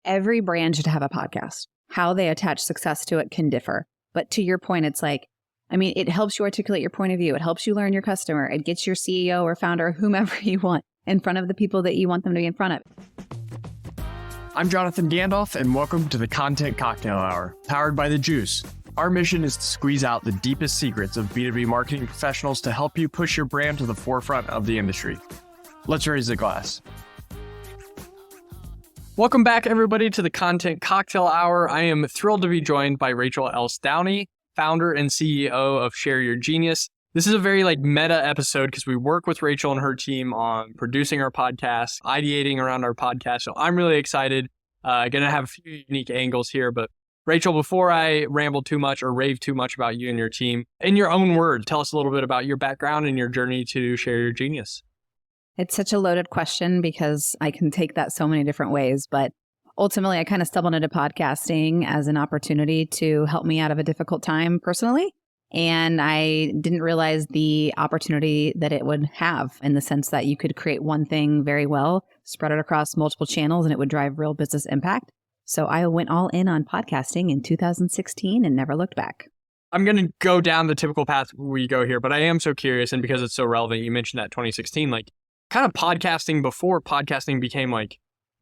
Every brand should have a podcast. How they attach success to it can differ. But to your point, it's like, it helps you articulate your point of view. It helps you learn your customer. It gets your CEO or founder or whomever you want in front of the people that you want them to be in front of. I'm Jonathan Gandalf, and welcome to the Content Cocktail Hour, powered by The Juice. Our mission is to squeeze out the deepest secrets of B2B marketing professionals to help you push your brand to the forefront of the industry. Let's raise the glass. Welcome back, everybody, to the Content Cocktail Hour. I am thrilled to be joined by Rachel Elsts Downey, founder and CEO of Share Your Genius. This is a very meta episode because we work with Rachel and her team on producing our podcast, ideating around our podcast. So I'm really excited. Going to have a few unique angles here. But Rachel, before I ramble too much or rave too much about you and your team, in your own words, tell us a little bit about your background and your journey to Share Your Genius. It's such a loaded question because I can take that so many different ways. But ultimately, I kind of stumbled into podcasting as an opportunity to help me out of a difficult time personally. And I didn't realize the opportunity that it would have in the sense that you could create one thing very well, spread it across multiple channels, and it would drive real business impact. So I went all in on podcasting in 2016 and never looked back. I'm going to go down the typical path we go here, but I am so curious. And because it's so relevant, you mentioned that 2016, kind of podcasting before podcasting became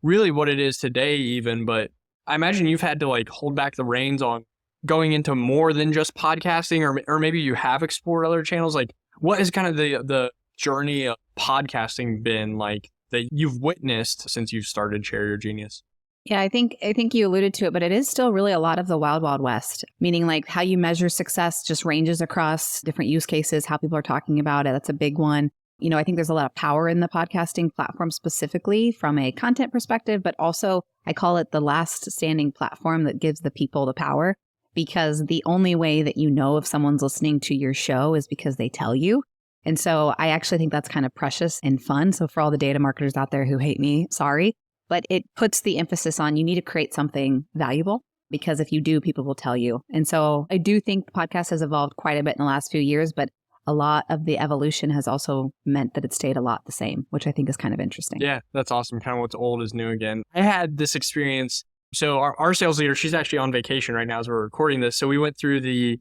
really what it is today even. But I imagine you've had to hold back the reins on going into more than just podcasting, or maybe you have explored other channels. What has kind of the journey of podcasting been that you've witnessed since you've started Share Your Genius? Yeah, I think you alluded to it, but it is still really a lot of the wild, wild west, meaning how you measure success just ranges across different use cases, how people are talking about it. That's a big one. I think there's a lot of power in the podcasting platform specifically from a content perspective, but also I call it the last standing platform that gives the people the power, because the only way that you know if someone's listening to your show is because they tell you. And so I actually think that's kind of precious and fun. So for all the data marketers out there who hate me, sorry, but it puts the emphasis on you need to create something valuable, because if you do, people will tell you. And so I do think the podcast has evolved quite a bit in the last few years, but a lot of the evolution has also meant that it stayed a lot the same, which I think is kind of interesting. Yeah, that's awesome. Kind of what's old is new again. I had this experience. So our sales leader, she's actually on vacation right now as we're recording this. So we went through the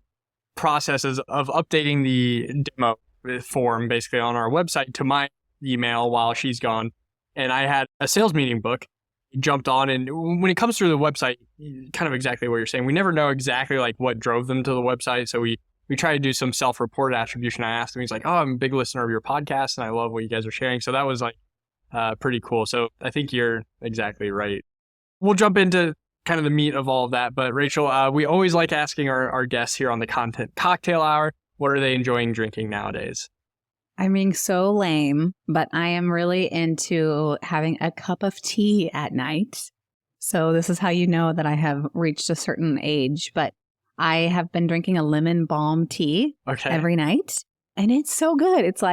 processes of updating the demo form basically on our website to my email while she's gone. And I had a sales meeting book, jumped on. And when it comes through the website, kind of exactly what you're saying, we never know exactly what drove them to the website. So we try to do some self-report attribution. I asked him, he's like, oh, I'm a big listener of your podcast and I love what you guys are sharing. So that was pretty cool. So I think you're exactly right. We'll jump into kind of the meat of all of that. But Rachel, we always like asking our guests here on the Content Cocktail Hour, what are they enjoying drinking nowadays? I'm being so lame, but I am really into having a cup of tea at night. So this is how you know that I have reached a certain age, but I have been drinking a lemon balm tea every night, and it's so good. It's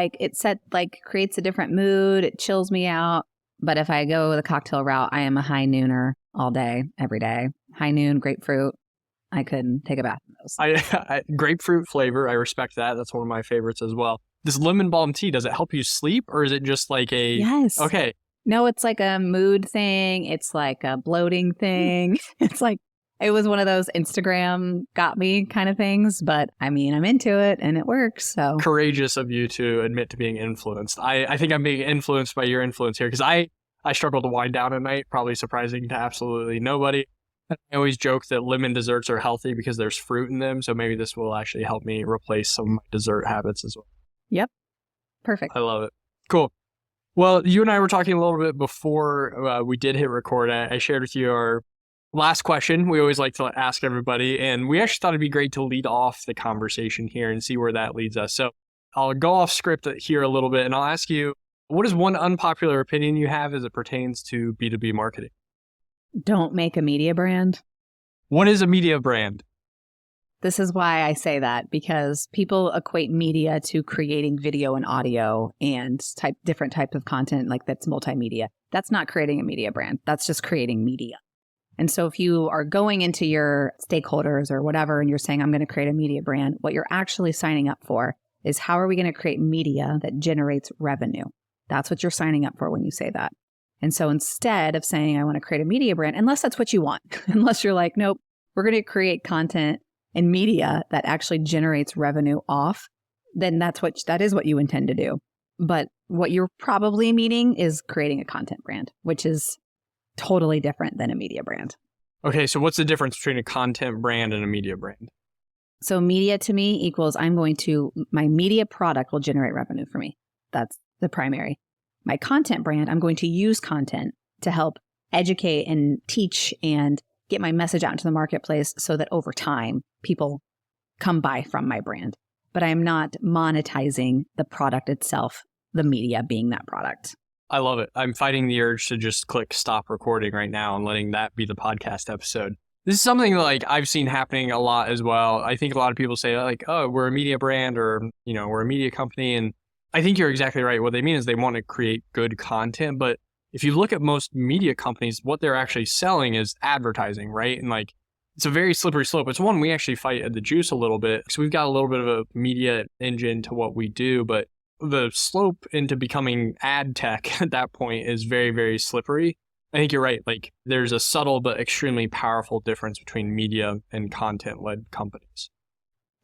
creates a different mood. It chills me out. But if I go the cocktail route, I am a high nooner all day, every day. High noon, grapefruit. I couldn't take a bath in those. Grapefruit flavor, I respect that. That's one of my favorites as well. This lemon balm tea, does it help you sleep, or is it just Yes. Okay. No, it's like a mood thing. It's like a bloating thing. It was one of those Instagram got me kind of things, but I'm into it and it works. So courageous of you to admit to being influenced. I think I'm being influenced by your influence here because I struggle to wind down at night, probably surprising to absolutely nobody. I always joke that lemon desserts are healthy because there's fruit in them. So maybe this will actually help me replace some of my dessert habits as well. Yep. Perfect. I love it. Cool. Well, you and I were talking a little bit before we did hit record. I shared with you our last question we always like to ask everybody, and we actually thought it'd be great to lead off the conversation here and see where that leads us. So I'll go off script here a little bit, and I'll ask you, what is one unpopular opinion you have as it pertains to B2B marketing? Don't make a media brand. What is a media brand? This is why I say that, because people equate media to creating video and audio and different types of content that's multimedia. That's not creating a media brand. That's just creating media. And so if you are going into your stakeholders or whatever, and you're saying, I'm going to create a media brand, what you're actually signing up for is how are we going to create media that generates revenue? That's what you're signing up for when you say that. And so instead of saying, I want to create a media brand, unless that's what you want, unless you're like, nope, we're going to create content and media that actually generates revenue off, then that is what you intend to do. But what you're probably meaning is creating a content brand, which is totally different than a media brand. Okay, so what's the difference between a content brand and a media brand? So media to me equals my media product will generate revenue for me. That's the primary. My content brand, I'm going to use content to help educate and teach and get my message out into the marketplace so that over time people come by from my brand. But I'm not monetizing the product itself, the media being that product. I love it. I'm fighting the urge to just click stop recording right now and letting that be the podcast episode. This is something like I've seen happening a lot as well. I think a lot of people say like, oh, we're a media brand or, we're a media company. And I think you're exactly right. What they mean is they want to create good content. But if you look at most media companies, what they're actually selling is advertising, right? And like, it's a very slippery slope. It's one we actually fight at the Juice a little bit. So we've got a little bit of a media engine to what we do, but the slope into becoming ad tech at that point is very, very slippery. I think you're right. Like there's a subtle but extremely powerful difference between media and content-led companies.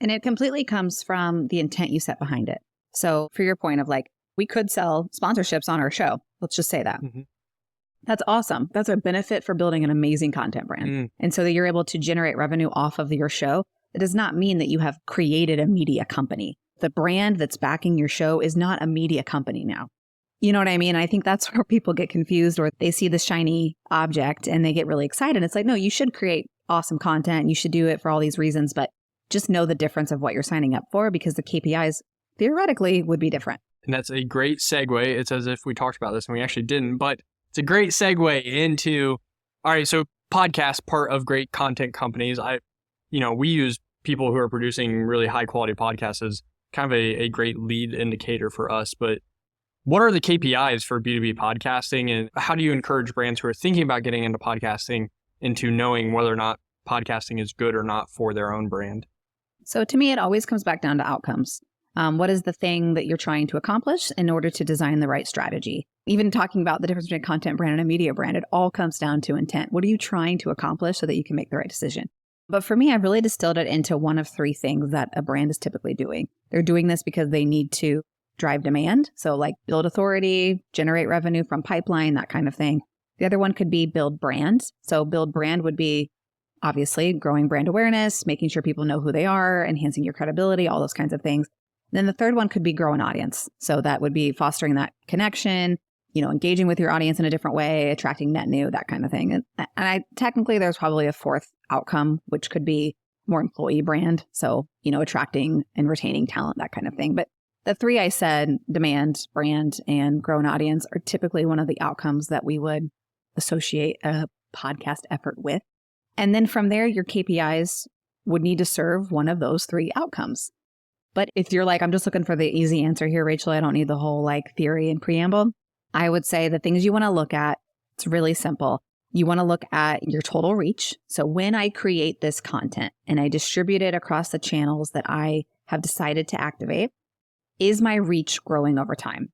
And it completely comes from the intent you set behind it. So for your point of like, we could sell sponsorships on our show. Let's just say that. Mm-hmm. That's awesome. That's a benefit for building an amazing content brand. And so that you're able to generate revenue off of your show. It does not mean that you have created a media company. The brand that's backing your show is not a media company now. You know what I mean? I think that's where people get confused or they see the shiny object and they get really excited. It's like, no, you should create awesome content. You should do it for all these reasons, but just know the difference of what you're signing up for because the KPIs theoretically would be different. And that's a great segue. It's as if we talked about this and we actually didn't, but it's a great segue into, all right, so podcast, part of great content companies. We use people who are producing really high quality podcasts as kind of a great lead indicator for us. But what are the KPIs for B2B podcasting and how do you encourage brands who are thinking about getting into podcasting into knowing whether or not podcasting is good or not for their own brand? So to me, it always comes back down to outcomes. What is the thing that you're trying to accomplish in order to design the right strategy? Even talking about the difference between a content brand and a media brand, it all comes down to intent. What are you trying to accomplish so that you can make the right decision? But for me, I've really distilled it into one of three things that a brand is typically doing. They're doing this because they need to drive demand. So like build authority, generate revenue from pipeline, that kind of thing. The other one could be build brand. So build brand would be obviously growing brand awareness, making sure people know who they are, enhancing your credibility, all those kinds of things. Then the third one could be grow an audience. So that would be fostering that connection, engaging with your audience in a different way, attracting net new, that kind of thing. And technically there's probably a fourth outcome, which could be more employee brand. So, attracting and retaining talent, that kind of thing. But the three I said, demand, brand, and grow an audience are typically one of the outcomes that we would associate a podcast effort with. And then from there, your KPIs would need to serve one of those three outcomes. But if you're like, I'm just looking for the easy answer here, Rachel, I don't need the whole theory and preamble. I would say the things you want to look at, it's really simple. You want to look at your total reach. So when I create this content and I distribute it across the channels that I have decided to activate, is my reach growing over time?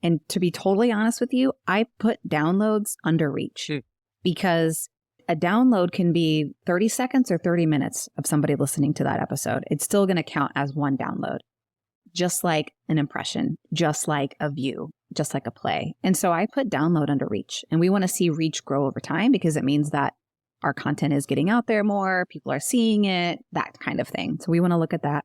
And to be totally honest with you, I put downloads under reach because a download can be 30 seconds or 30 minutes of somebody listening to that episode. It's still going to count as one download, just like an impression, just like a view, just like a play. And so I put download under reach, and we want to see reach grow over time because it means that our content is getting out there more, people are seeing it, that kind of thing. So we want to look at that.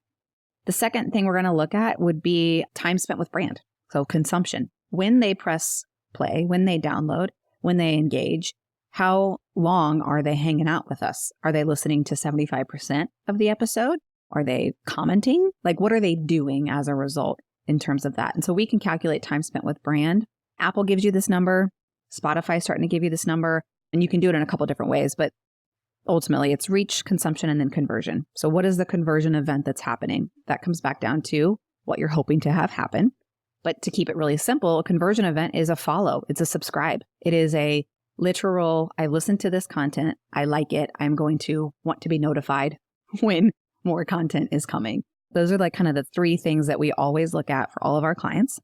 The second thing we're going to look at would be time spent with brand. So consumption. When they press play, when they download, when they engage, how long are they hanging out with us? Are they listening to 75% of the episode? Are they commenting? What are they doing as a result in terms of that? And so we can calculate time spent with brand. Apple gives you this number. Spotify's starting to give you this number. And you can do it in a couple different ways, but ultimately it's reach, consumption, and then conversion. So what is the conversion event that's happening? That comes back down to what you're hoping to have happen. But to keep it really simple, a conversion event is a follow. It's a subscribe. It is a literal, I listened to this content, I like it, I'm going to want to be notified when more content is coming. Those are kind of the three things that we always look at for all of our clients.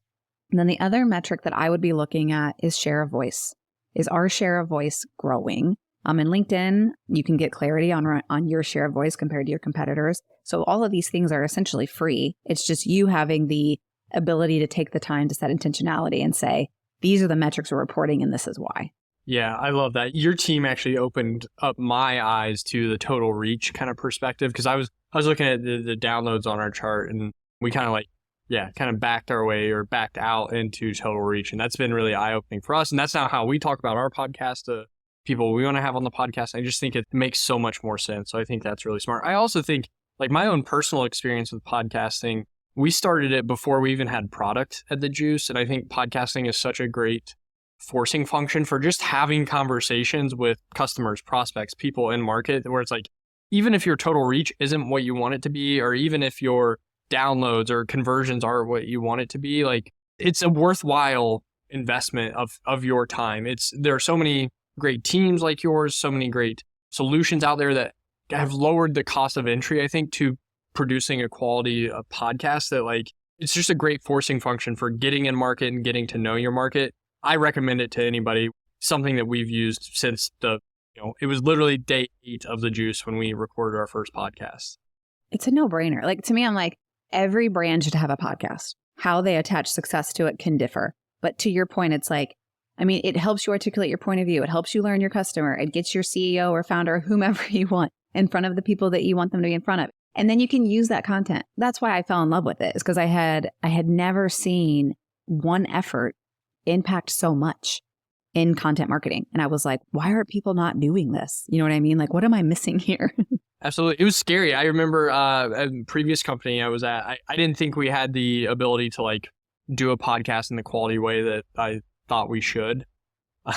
And then the other metric that I would be looking at is share of voice. Is our share of voice growing? In LinkedIn, you can get clarity on your share of voice compared to your competitors. So all of these things are essentially free. It's just you having the ability to take the time to set intentionality and say, these are the metrics we're reporting and this is why. Yeah, I love that. Your team actually opened up my eyes to the total reach kind of perspective, because I was looking at the downloads on our chart, and we kind of backed our way or backed out into total reach. And that's been really eye-opening for us. And that's not how we talk about our podcast to people we want to have on the podcast. I just think it makes so much more sense. So I think that's really smart. I also think, like, my own personal experience with podcasting, we started it before we even had product at The Juice. And I think podcasting is such a great forcing function for just having conversations with customers, prospects, people in market, where it's like, even if your total reach isn't what you want it to be, or even if your downloads or conversions are what you want it to be, like, it's a worthwhile investment of your time. There are so many great teams like yours, so many great solutions out there that have lowered the cost of entry, I think, to producing a quality podcast, that, like, it's just a great forcing function for getting in market and getting to know your market. I recommend it to anybody. Something that we've used since it was literally day 8 of The Juice when we recorded our first podcast. It's a no-brainer. Like, to me, I'm like, every brand should have a podcast. How they attach success to it can differ. But to your point, it's like, I mean, it helps you articulate your point of view. It helps you learn your customer. It gets your CEO or founder or whomever you want in front of the people that you want them to be in front of. And then you can use that content. That's why I fell in love with it, is because I had never seen one effort impact so much in content marketing. And I was like, why are people not doing this? You know what I mean? Like, what am I missing here? Absolutely. It was scary. I remember a previous company I was at, I didn't think we had the ability to, like, do a podcast in the quality way that I thought we should.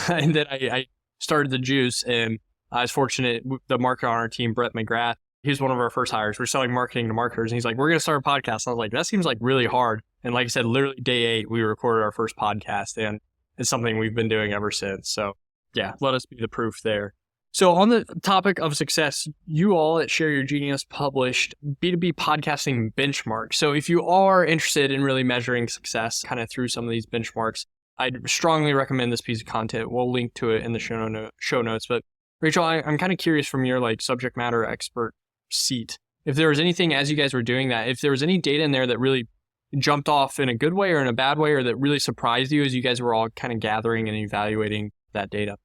And then I started The Juice, and I was fortunate. The marketer on our team, Brett McGrath, he was one of our first hires. We're selling marketing to marketers, and he's like, we're going to start a podcast. And I was like, that seems like really hard. And like I said, literally day 8, we recorded our first podcast, and it's something we've been doing ever since. So yeah, let us be the proof there. So on the topic of success, you all at Share Your Genius published B2B podcasting benchmark. So if you are interested in really measuring success kind of through some of these benchmarks, I'd strongly recommend this piece of content. We'll link to it in the show notes. But Rachel, I'm kind of curious, from your, like, subject matter expert seat, if there was anything, as you guys were doing that, if there was any data in there that really jumped off in a good way or in a bad way, or that really surprised you as you guys were all kind of gathering and evaluating that data.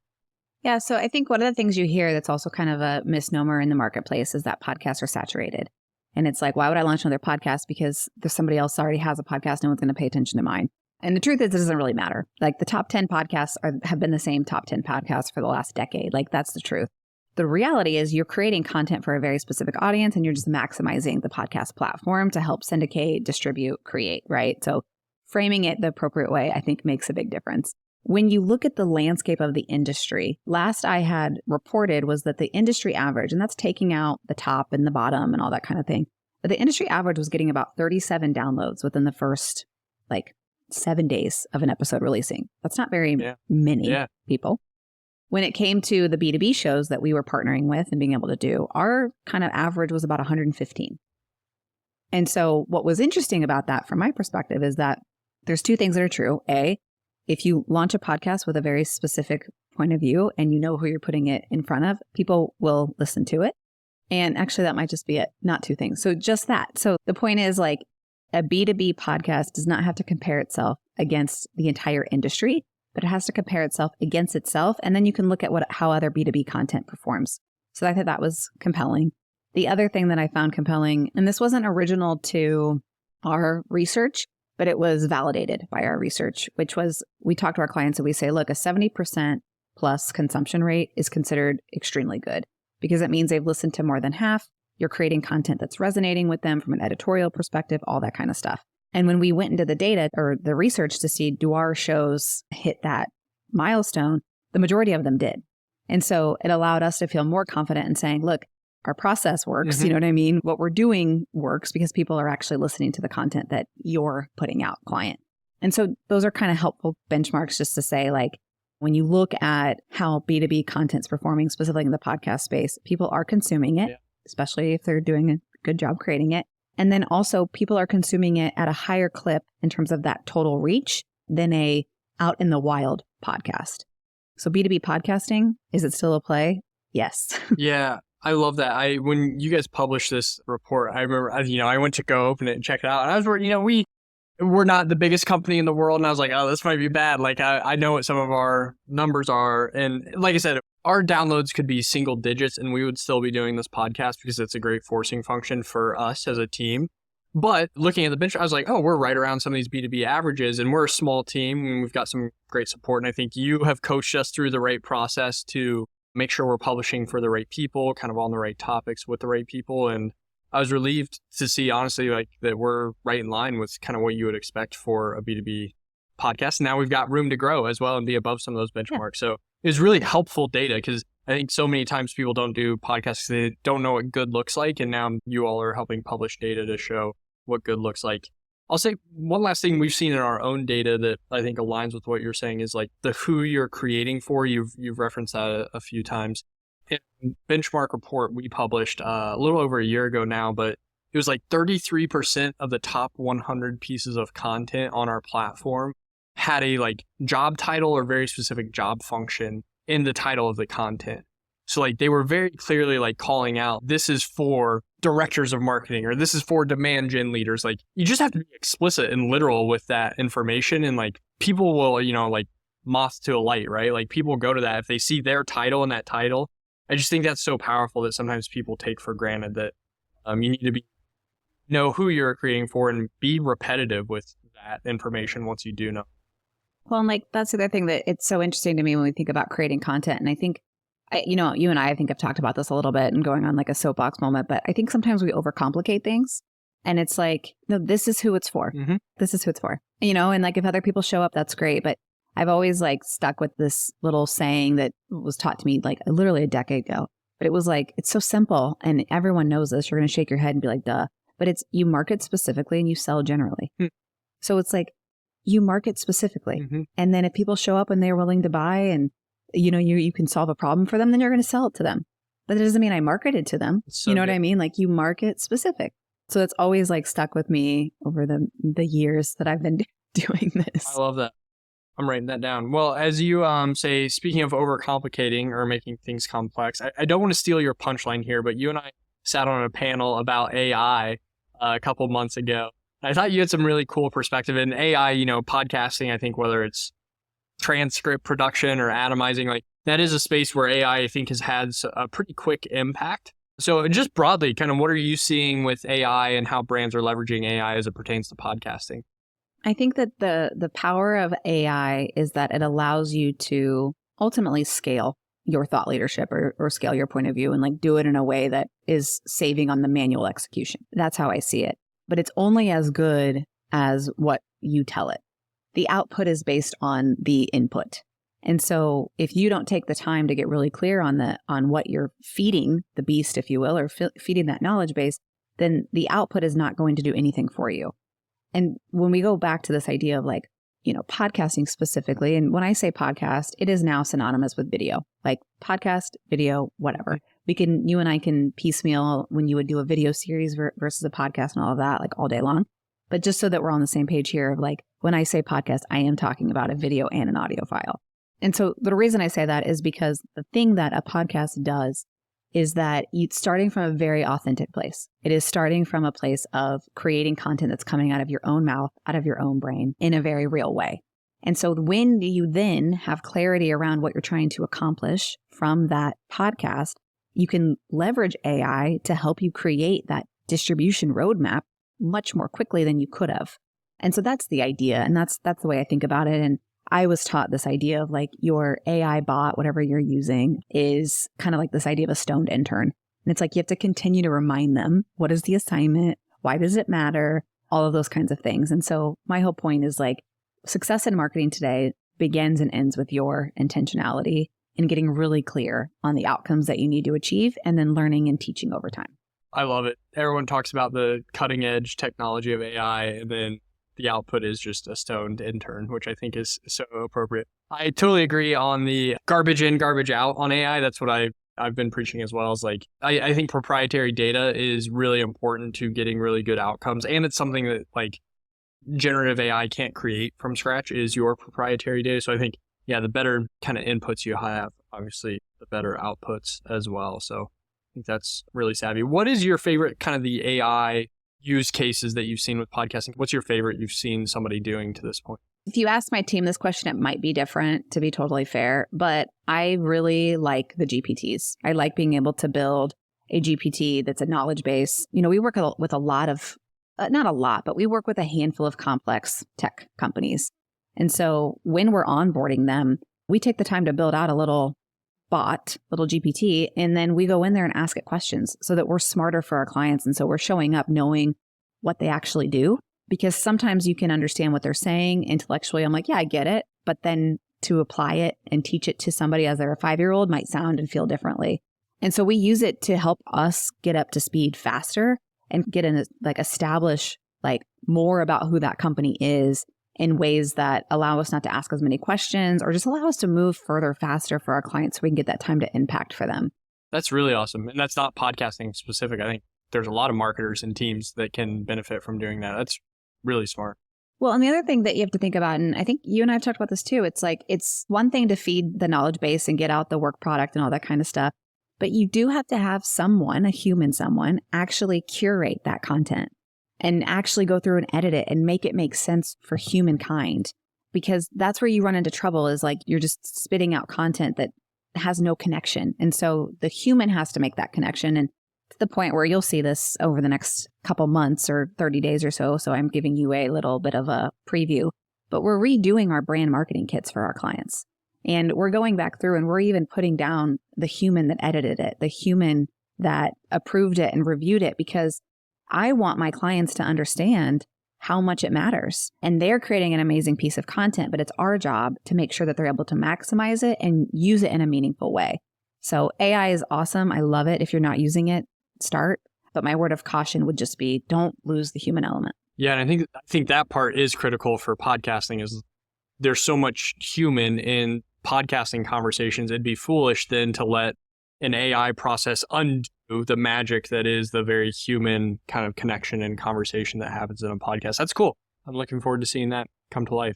Yeah. So I think one of the things you hear that's also kind of a misnomer in the marketplace is that podcasts are saturated. And it's like, why would I launch another podcast? Because there's somebody else already has a podcast. No one's going to pay attention to mine. And the truth is, it doesn't really matter. Like, the top 10 podcasts have been the same top 10 podcasts for the last decade. Like, that's the truth. The reality is, you're creating content for a very specific audience, and you're just maximizing the podcast platform to help syndicate, distribute, create, right? So framing it the appropriate way, I think, makes a big difference. When you look at the landscape of the industry, last I had reported was that the industry average, and that's taking out the top and the bottom and all that kind of thing, but the industry average was getting about 37 downloads within the first, 7 days of an episode releasing. That's not very many people. When it came to the B2B shows that we were partnering with and being able to do, our kind of average was about 115. And so what was interesting about that from my perspective is that there's 2 things that are true. A, if you launch a podcast with a very specific point of view and you know who you're putting it in front of, people will listen to it. And actually, that might just be it, not 2 things. So just that. So the point is, like, a B2B podcast does not have to compare itself against the entire industry, but it has to compare itself against itself. And then you can look at how other B2B content performs. So I thought that was compelling. The other thing that I found compelling, and this wasn't original to our research, but it was validated by our research, which was, we talk to our clients and we say, look, a 70% plus consumption rate is considered extremely good, because it means they've listened to more than half. You're creating content that's resonating with them from an editorial perspective, all that kind of stuff. And when we went into the data or the research to see, do our shows hit that milestone, the majority of them did. And so it allowed us to feel more confident in saying, look, our process works. You know what I mean? What we're doing works because people are actually listening to the content that you're putting out, client. And so those are kind of helpful benchmarks just to say, like, when you look at how B2B content's performing, specifically in the podcast space, people are consuming it, especially if they're doing a good job creating it. And then also, people are consuming it at a higher clip in terms of that total reach than a out in the wild podcast. So B2B podcasting, is it still a play? Yes. Yeah, I love that. When you guys published this report, I remember, I went to go open it and check it out. And I was, we're not the biggest company in the world. And I was like, oh, this might be bad. Like, I know what some of our numbers are. And like I said, our downloads could be single digits and we would still be doing this podcast because it's a great forcing function for us as a team. But looking at the bench, I was like, oh, we're right around some of these B2B averages and we're a small team and we've got some great support. And I think you have coached us through the right process to make sure we're publishing for the right people, kind of on the right topics with the right people. And I was relieved to see, honestly, like that we're right in line with kind of what you would expect for a B2B podcast. Now we've got room to grow as well and be above some of those benchmarks. So it was really helpful data because I think so many times people don't do podcasts. They don't know what good looks like. And now you all are helping publish data to show what good looks like. I'll say one last thing we've seen in our own data that I think aligns with what you're saying is like the who you're creating for. You've referenced that a few times. In benchmark report we published a little over a year ago now, but it was like 33% of the top 100 pieces of content on our platform had a like job title or very specific job function in the title of the content. So like they were very clearly like calling out, this is for directors of marketing or this is for demand gen leaders. Like you just have to be explicit and literal with that information. And like people will, like moth to a light, right? Like people go to that if they see their title in that title. I just think that's so powerful that sometimes people take for granted that you need to know who you're creating for and be repetitive with that information once you do know. Well, and like that's the other thing that it's so interesting to me when we think about creating content. And I think, you and I think have talked about this a little bit and going on like a soapbox moment, but I think sometimes we overcomplicate things. And it's like, no, this is who it's for. Mm-hmm. This is who it's for. And like if other people show up, that's great. But I've always like stuck with this little saying that was taught to me like literally a decade ago. But it was like, it's so simple and everyone knows this. You're going to shake your head and be like, duh. But it's you market specifically and you sell generally. So it's like you market specifically. Mm-hmm. And then if people show up and they're willing to buy and you can solve a problem for them, then you're going to sell it to them. But it doesn't mean I marketed to them. So you know what I mean? Like you market specific. So it's always like stuck with me over the years that I've been doing this. I love that. I'm writing that down. Well, as you say, speaking of overcomplicating or making things complex, I don't want to steal your punchline here, but you and I sat on a panel about AI a couple months ago. I thought you had some really cool perspective in AI, podcasting. I think whether it's transcript production or atomizing, like that is a space where AI, I think, has had a pretty quick impact. So just broadly, kind of what are you seeing with AI and how brands are leveraging AI as it pertains to podcasting? I think that the power of AI is that it allows you to ultimately scale your thought leadership or scale your point of view and like do it in a way that is saving on the manual execution. That's how I see it. But it's only as good as what you tell it. The output is based on the input. And so if you don't take the time to get really clear on what you're feeding the beast, if you will, or feeding that knowledge base, then the output is not going to do anything for you. And when we go back to this idea of like, podcasting specifically, and when I say podcast, it is now synonymous with video, like podcast, video, whatever. You and I can piecemeal when you would do a video series versus a podcast and all of that, like all day long. But just so that we're on the same page here of like, when I say podcast, I am talking about a video and an audio file. And so the reason I say that is because the thing that a podcast does is that it's starting from a very authentic place. It is starting from a place of creating content that's coming out of your own mouth, out of your own brain in a very real way. And so when you then have clarity around what you're trying to accomplish from that podcast, you can leverage AI to help you create that distribution roadmap much more quickly than you could have. And so that's the idea. And that's the way I think about it. And I was taught this idea of like your AI bot, whatever you're using, is kind of like this idea of a stoned intern. And it's like you have to continue to remind them, what is the assignment? Why does it matter? All of those kinds of things. And so my whole point is like success in marketing today begins and ends with your intentionality and getting really clear on the outcomes that you need to achieve and then learning and teaching over time. I love it. Everyone talks about the cutting edge technology of AI and then the output is just a stoned intern, which I think is so appropriate. I totally agree on the garbage in, garbage out on AI. That's what I've been preaching as well. Is like, I think proprietary data is really important to getting really good outcomes. And it's something that like generative AI can't create from scratch is your proprietary data. So I think Yeah, the better kind of inputs you have, obviously, the better outputs as well. So I think that's really savvy. What is your favorite kind of the AI use cases that you've seen with podcasting? What's your favorite you've seen somebody doing to this point? If you ask my team this question, it might be different, to be totally fair, but I really like the GPTs. I like being able to build a GPT that's a knowledge base. We work with a lot of, not a lot, but we work with a handful of complex tech companies. And so when we're onboarding them, we take the time to build out a little bot, little GPT, and then we go in there and ask it questions so that we're smarter for our clients. And so we're showing up knowing what they actually do. Because sometimes you can understand what they're saying intellectually. I'm like, yeah, I get it. But then to apply it and teach it to somebody as they're a 5-year-old might sound and feel differently. And so we use it to help us get up to speed faster and get in, establish more about who that company is in ways that allow us not to ask as many questions or just allow us to move further faster for our clients so we can get that time to impact for them. That's really awesome. And that's not podcasting specific. I think there's a lot of marketers and teams that can benefit from doing that. That's really smart. Well, and the other thing that you have to think about, and I think you and I have talked about this too, it's one thing to feed the knowledge base and get out the work product and all that kind of stuff, but you do have to have someone, a human someone, actually curate that content and actually go through and edit it and make it make sense for humankind. Because that's where you run into trouble is you're just spitting out content that has no connection. And so the human has to make that connection. And to the point where you'll see this over the next couple months or 30 days or so. So I'm giving you a little bit of a preview, but we're redoing our brand marketing kits for our clients. And we're going back through and we're even putting down the human that edited it, the human that approved it and reviewed it, because I want my clients to understand how much it matters. And they're creating an amazing piece of content, but it's our job to make sure that they're able to maximize it and use it in a meaningful way. So AI is awesome. I love it. If you're not using it, start. But my word of caution would just be don't lose the human element. Yeah, and I think that part is critical for podcasting is there's so much human in podcasting conversations. It'd be foolish then to let an AI process undo the magic that is the very human kind of connection and conversation that happens in a podcast. That's cool. I'm looking forward to seeing that come to life.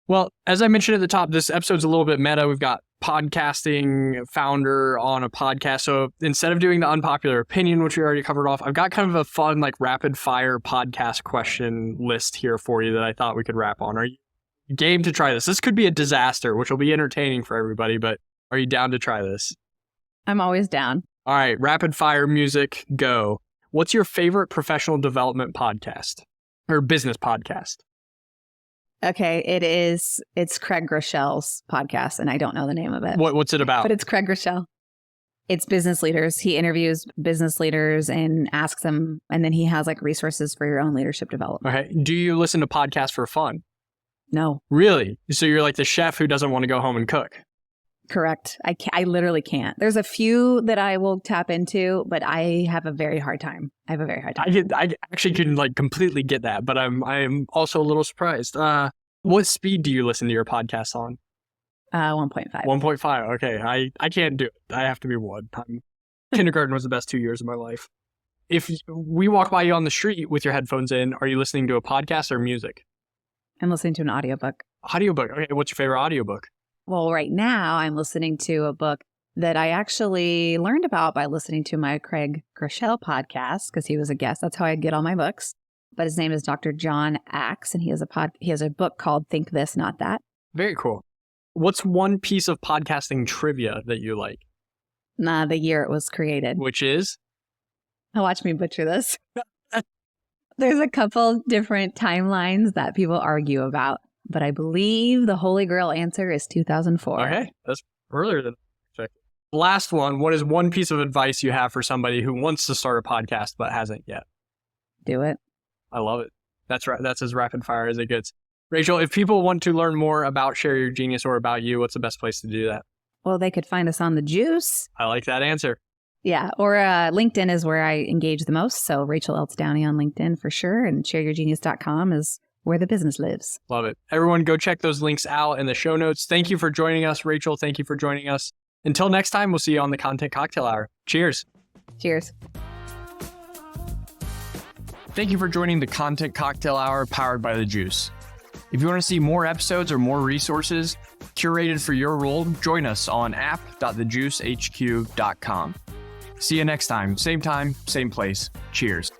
Well, as I mentioned at the top, this episode's a little bit meta. We've got podcasting founder on a podcast. So instead of doing the unpopular opinion, which we already covered off, I've got kind of a fun, rapid fire podcast question list here for you that I thought we could wrap on. Are you game to try this? This could be a disaster, which will be entertaining for everybody, but are you down to try this? I'm always down. All right, rapid fire music, go. What's your favorite professional development podcast or business podcast? Okay, it's Craig Groeschel's podcast, and I don't know the name of it. What's it about? But it's Craig Groeschel. It's business leaders. He interviews business leaders and asks them, and then he has resources for your own leadership development. Okay. Do you listen to podcasts for fun? No. Really? So you're like the chef who doesn't want to go home and cook? Correct. I literally can't. There's a few that I will tap into, but I have a very hard time. I actually can completely get that, but I'm also a little surprised. What speed do you listen to your podcast on? 1.5. 1.5. Okay. I can't do it. I have to be 1. Kindergarten was the best 2 years of my life. If we walk by you on the street with your headphones in, are you listening to a podcast or music? I'm listening to an audiobook. Audiobook. Okay. What's your favorite audiobook? Well, right now I'm listening to a book that I actually learned about by listening to my Craig Groeschel podcast because he was a guest. That's how I get all my books. But his name is Dr. John Axe, and he has a book called Think This, Not That. Very cool. What's one piece of podcasting trivia that you like? The year it was created. Which is? Watch me butcher this. There's a couple different timelines that people argue about, but I believe the Holy Grail answer is 2004. Okay, that's earlier than expected. Last one, what is one piece of advice you have for somebody who wants to start a podcast but hasn't yet? Do it. I love it. That's right. That's as rapid fire as it gets. Rachel, if people want to learn more about Share Your Genius or about you, what's the best place to do that? Well, they could find us on the Juice. I like that answer. Yeah, or LinkedIn is where I engage the most. So Rachel Elsts Downey on LinkedIn for sure. And shareyourgenius.com is where the business lives. Love it. Everyone go check those links out in the show notes. Thank you for joining us, Rachel. Thank you for joining us. Until next time, we'll see you on the Content Cocktail Hour. Cheers. Cheers. Thank you for joining the Content Cocktail Hour powered by The Juice. If you want to see more episodes or more resources, curated for your role, join us on app.thejuicehq.com. See you next time, same place. Cheers.